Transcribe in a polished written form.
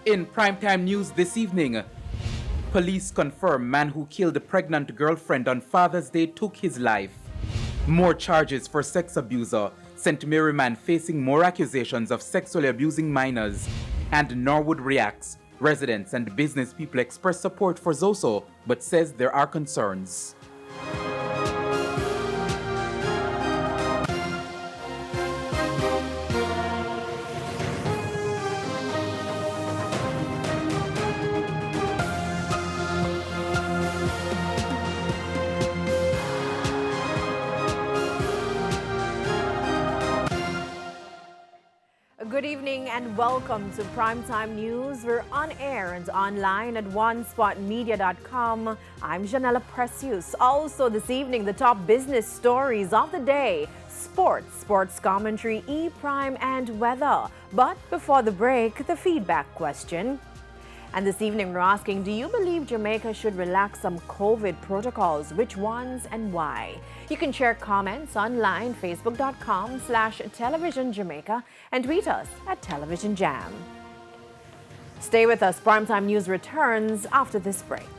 In primetime news this evening, police confirm man who killed a pregnant girlfriend on Father's Day took his life. More charges for sex abuser. St. Mary man facing more accusations of sexually abusing minors. And Norwood reacts. Residents and business people express support for Zoso, but says there are concerns. Good evening and welcome to Primetime News. We're on air and online at onespotmedia.com. I'm Janella Precious. Also this evening, the top business stories of the day: sports commentary, E-Prime and weather. But before the break, the feedback question. And this evening, we're asking, do you believe Jamaica should relax some COVID protocols? Which ones and why? You can share comments online, facebook.com/televisionjamaica, and tweet us at Television Jam. Stay with us. Primetime News returns after this break.